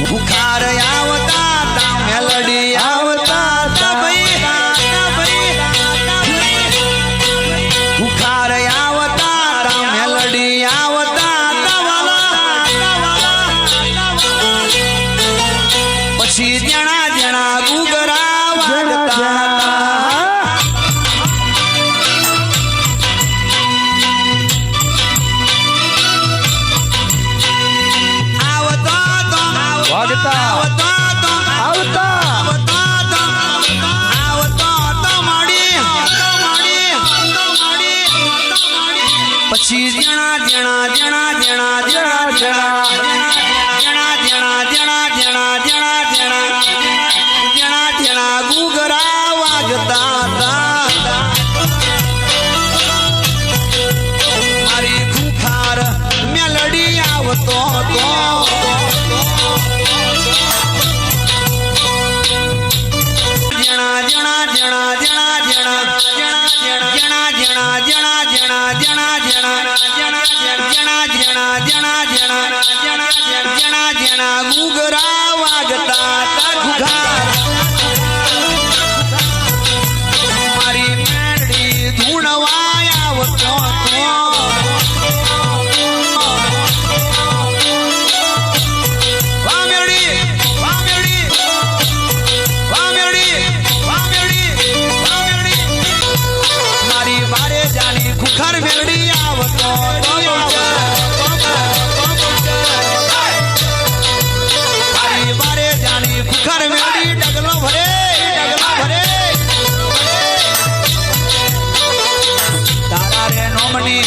બુખાર આવતા તા મેલડી આવતા તા બુખાર આવતા તા મેલડી આવતા પછી જણા જણા ગુગરા વાગતા પછી જણા જણા જણા જણા જણા જણા જણા જણા જણા જણા જણા જણા જણા જણા ગુગરા વાગતા હતા મારી ખુખાર મેલડી આવતો હતો જણા જણા જણા જણા જણા જણા જણા જણા જણા જણા જણા જણા જણા ગુગરા વાગતા મારી મેરડી ધૂણવા આવતો મારી બારે જાની ખુખાર મેરડી આવતો ખુખાર મેળી ડગલો ભરે તારા રે નોમની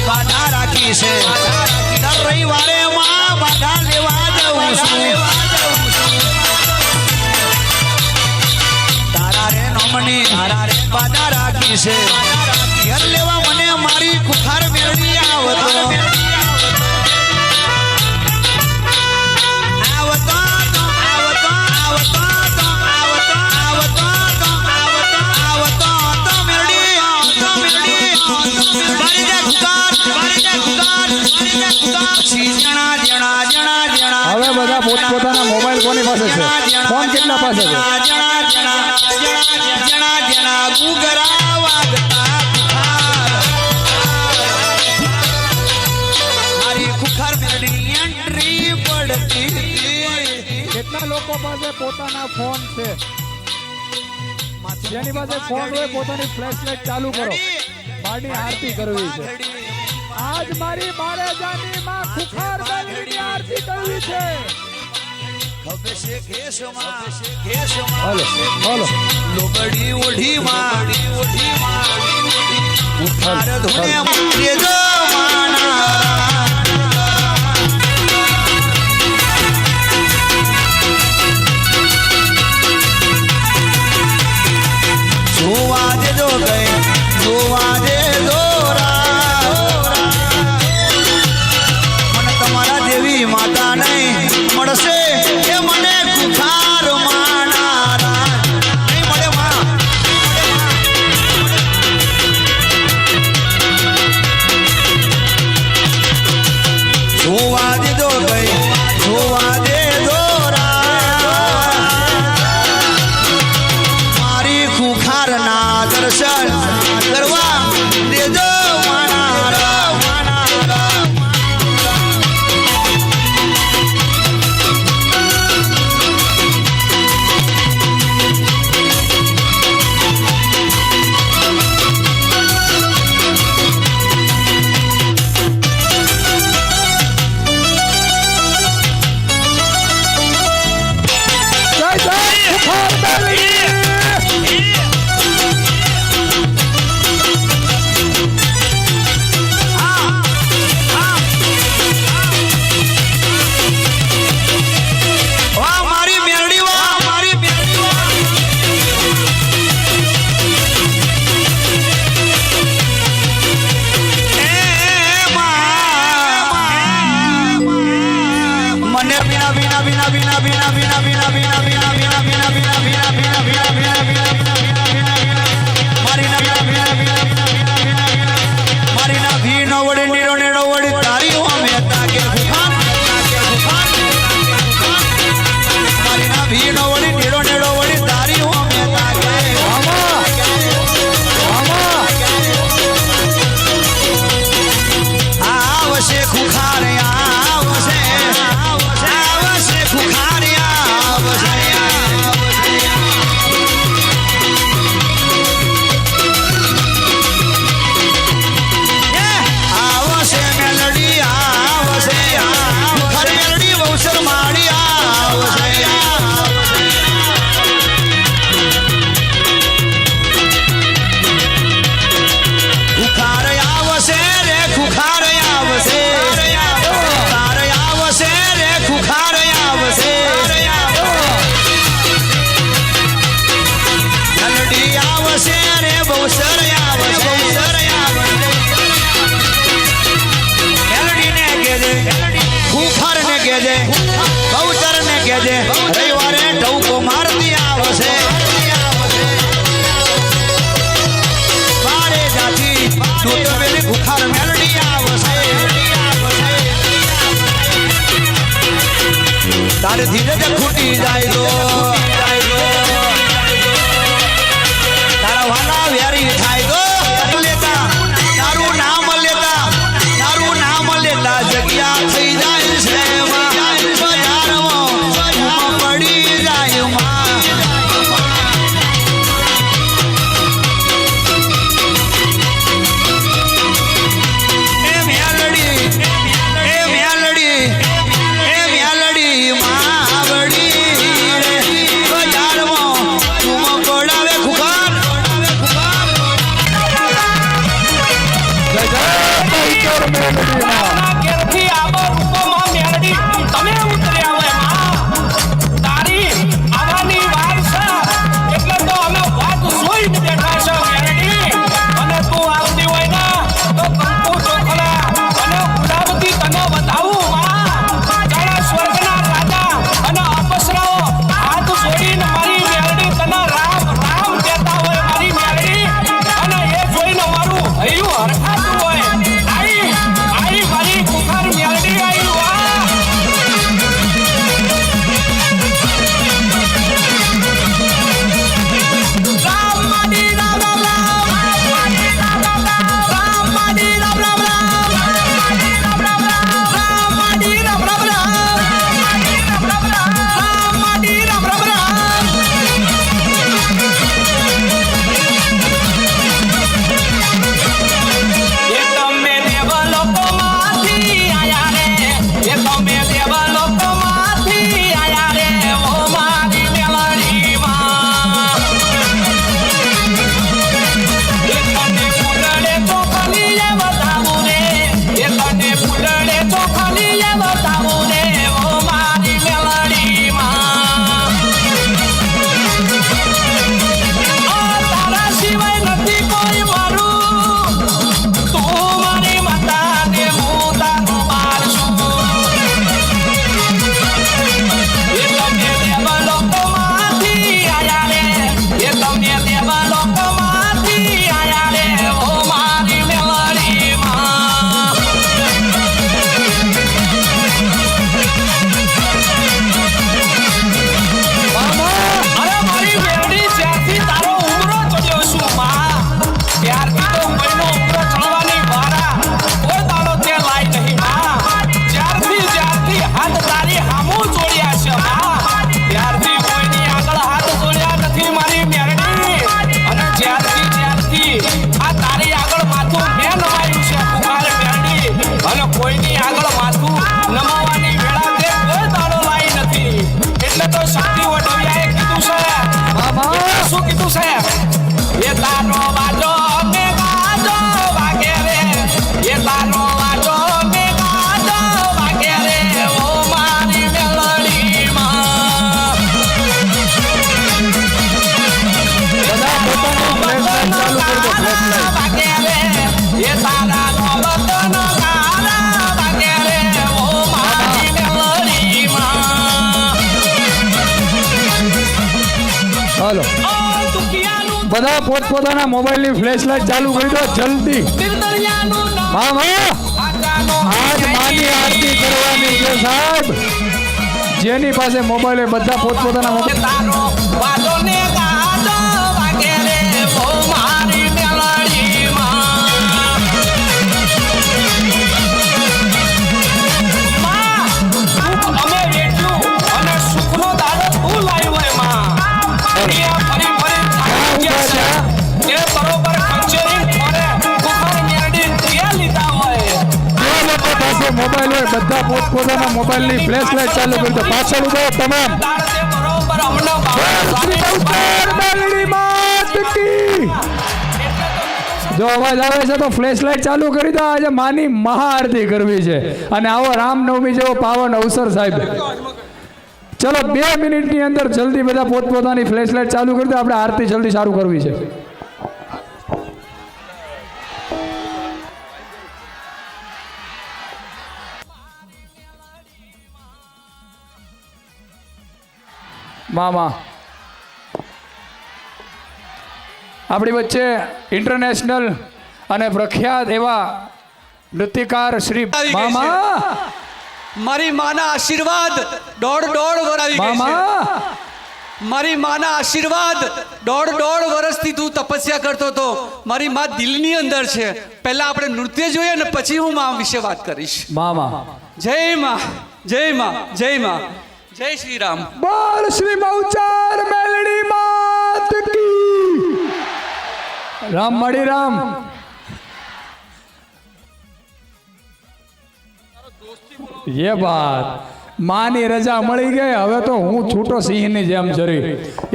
બાધા રાખી છે દર રવિવારે માં બાધા લેવા જઉં છું તારા રે નોમની બાધા રાખી છે ઘર લેવા મને મારી ખુખાર મેળી આવતો હવે બધા પોતપોતાના મોબાઈલ કોની પાસે છે ફોન કેટલા પાસે છે કેટલા લોકો પાસે પોતાના ફોન છે જેની પાસે ફોન હોય પોતાની ફ્લેશલાઇટ ચાલુ કરો માની આરતી કરવી છે આજ મારી બારે જાની માં ખુખાર મેલડીની આરતી કરવી છે હાલો લોબડી ઓઢી માં ઉઠાર ધોને મુકે જમાના જોવા દેજો ગઈ જોવા દેજો માતા નહીં મળશે એ મને ખુખાર માનારા નહીં મળે માં જોવા દેજો ભાઈ જોવા દેજો મારી ખુખાર ના દર્શન કરવા દેજો મારી ના ભી નો વડે નીરો નેડો વડે તારી કેજે રવિવારે ટવકો મારતી આવશે બારે જાતી દૂધ પેલી ભૂખાર મેલડી આવશે તારે ધીરજ ખૂટી જાય તો તારા વાલા વેરી થાય તો લેતા તારું નામ લેતા જગ્યા થઈ જાય છે બજારમાં પડી જાય માં એ મેલડી માવડી રે બજારમાં પડાવે ખુખાર ઘેરથી આવો રૂપોમાં મેલડી તમે ઉતર્યા હોય માં તારી આવવાની વાર છે એટલે તો અમે વાત જોઈને બેઠા છે મેલડી અને તું આવતી હોય ને તો કંકુ ચોખલા અને ગુલાબથી તને બતાવું માં જાણે સ્વર્ગના રાજા અને અપસરાઓ હાથ જોડીને મારી મેલડી તને રામ રામ કહેતા હોય મારી મેલડી અને એ જોઈને મારું હૈયું હરખાતું હોય આઈ મારી કુખાર મેલડી આઈ વાહ રામ માડી રામ રામ રામ રામ માડી રામ રામ રામ રામ માડી રામ રામ રામ રામ માડી રામ રામ રામ એ તમે દેવલોકમાંથી આયા રે એ તમે દેવલોકમાંથી આયા રે ઓ મારી મેલડીમાં એ તને ફૂલડે તો ખાલી એ બતાવું રે એ તને ફૂલડે તો ખાલી એ બતાવું રે ઓ મારી મેલડીમાં તારા સિવાય નથી કોઈ મારું તું મારી માતા ને હું તારો બાર છું એ તમે દેવલોકમાંથી આયા રે એ તમે દેવલોકમાંથી આયા રે ઓ મારી મેલડીમાં અરે મારી મેલડી જ્યારથી તારો ઉમરો ચડ્યો છું માં ત્યારથી તો કોઈનો ઉમરો ચડવાની વારા કોઈ દાડો તે લાઈ નહીં માં જ્યારથી હાથ તારી હામું જોડ્યા છે માં ત્યારથી કોઈની આગળ હાથ જોડ્યા નથી મારી મેલડી અને જ્યારથી આ તારી આગળ માથું મેં નમાયું છે કુમાર મેલડી અને કોઈની આગળ માથું નમાવાની વેળા તે કોઈ દાડો લાઈ નથી એટલે તો શક્તિ વઢવિયાએ કીધું છે શું કીધું છે એ તારો વાજો ને ગાજો વાગે રે એ તારો વાજો ને ગાજો વાગે રે ઓ મારી મેલડીમાં વાગે રે એ તારા નો વતન ગારા વાગે રે ઓ મારી મેલડીમાં હાલો ઓ દુખિયાનું બધા પોતપોતાના મોબાઈલની ફ્લેશ લાઈટ ચાલુ કરી દો જલ્દી દિલદરિયાનું નામ મામા આજાનો આજ માની આરતી કરવાની છે સાહેબ જેની પાસે મોબાઈલ એ બધા પોતપોતાના મોબાઈલ તારો વાજો ને ગાજો વાગે રે ઓ મારી મેલડીમાં માં અમે વેઠ્યું અને સુખનો દાડો તું લાવ્યો હોય માં અહીંયા ફરી થાકી ગયા છે એ બરોબર કચેરી ફરે કુખાર મેલડી તે લીધા હોય જે લોકો પાસે મોબાઈલ હોય બધા પોતપોતાના મોબાઈલની ફ્લેશ લાઈટ ચાલુ કરી દો પાછળ ઉભો તમામ દાડે બરોબર હમણાં મેલડી માત કી જો અવાજ આવે છે તો ફ્લેશ લાઈટ ચાલુ કરી દો આજે માની મહાઆરતી કરવી છે અને આવો રામનવમી જેવો પાવન અવસર સાહેબ ચલો 2 મિનિટની અંદર જલ્દી બધા પોતપોતાની ફ્લેશ લાઈટ ચાલુ કરી દો આપણે આરતી જલ્દી સારું કરવી છે મામા આપણી વચ્ચે ઇન્ટરનેશનલ અને પ્રખ્યાત એવા નૃત્યકાર શ્રી આવી ગઈ છે. મામા મારી માના આશીર્વાદ દોઢ વર આવી ગઈ છે. મામા મારી માના આશીર્વાદ દોઢ વર્ષથી તું તપસ્યા કરતો હતો. મારી માં દિલની અંદર છે. પહેલા આપણે નૃત્ય જોઈએ ને પછી હું માં વિશે વાત કરીશ. મામા જય માં, જય માં, જય માં, જય શ્રી રામ. બોલ શ્રી મૌચાર મેલડી માત કી રામ મળી રામ. ये बात માની રજા મળી ગઈ. હવે તો હું છૂટો સિંહની જેમ જરી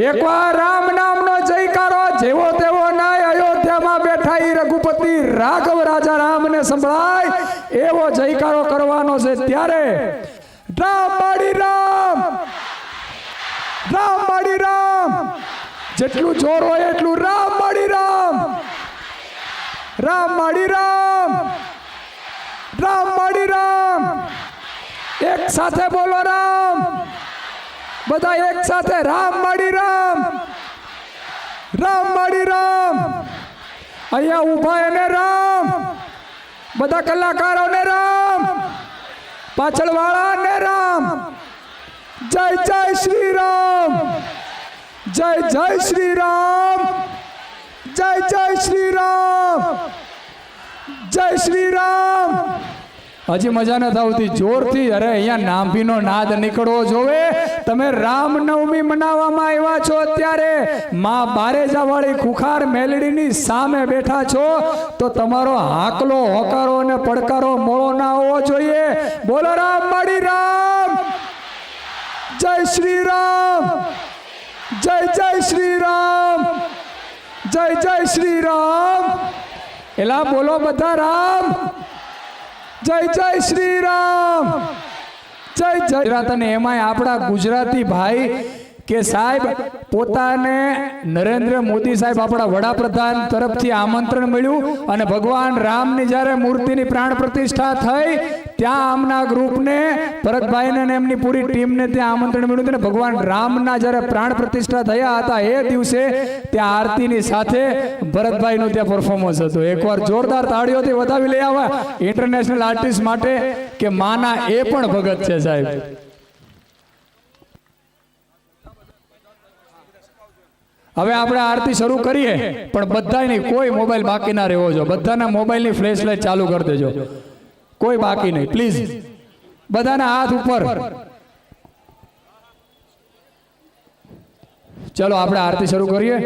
એકવાર રામ નામનો જયકારો જેવો તેવો નાય અયોધ્યામાં બેઠા ઈ રઘુપતિ રાઘવ રાજા રામને સંભળાય એવો જયકારો કરવાનો છે. ત્યારે રામ માડી રામ, રામ માડી રામ, જેટલું જોર હોય એટલું રામ માડી રામ, રામ માડી રામ, રામ માડી રામ. એક સાથે બોલો રામ, બધા એક સાથે રામ માડી રામ, રામ માડી રામ. અહીંયા ઊભા એને રામ, બધા કલાકારોને રામ, પાછળ વાળાને રામ. જય જય શ્રી રામ, જય જય શ્રી રામ, જય જય શ્રી રામ, જય શ્રી રામ. હજી મજા નથી આવતી જોરથી. અરે અહીંયા નાભીનો નાદ નીકળવો જોવે. તમે રામનવમી મનાવવામાં આવ્યા છો, અત્યારે માં બારેજાવાળી ખુખાર મેલડીની સામે બેઠા છો, તો તમારો હાકલો હોકારો અને પડકારો મોળો ના હોવો જોઈએ. બોલો રામ માડી રામ, જય શ્રી રામ, જય જય શ્રી રામ, જય જય શ્રી રામ. એલા બોલો બધા રામ, જય જય શ્રી રામ, જય જય. અને એમાંય આપણા ગુજરાતી ભાઈ કે સાહેબ પોતાને નરેન્દ્ર મોદી સાહેબ આપણા વડાપ્રધાન તરફથી આમંત્રણ મળ્યું અને ભગવાન રામની જ્યારે મૂર્તિની પ્રાણ પ્રતિષ્ઠા થઈ ત્યાં આમના ગ્રુપને ભરતભાઈને અને એમની પૂરી ટીમને ત્યાં આમંત્રણ મળ્યું હતું. અને ભગવાન રામના જ્યારે પ્રાણ પ્રતિષ્ઠા થયા હતા એ દિવસે ત્યાં આરતીની સાથે ભરતભાઈનું ત્યાં પરફોર્મન્સ હતું. એકવાર જોરદાર તાળીઓથી વધાવી લઈ આવ્યા ઇન્ટરનેશનલ આર્ટિસ્ટ માટે કે માના એ પણ ભગત છે સાહેબ. હવે આપણે આરતી શરૂ કરીએ પણ બધાની કોઈ મોબાઈલ બાકી ના રહેવો જો. બધાના મોબાઈલની ફ્લેશ લાઈટ ચાલુ કરી દેજો, કોઈ બાકી નહીં પ્લીઝ. બધાના હાથ ઉપર. ચલો આપણે આરતી શરૂ કરીએ.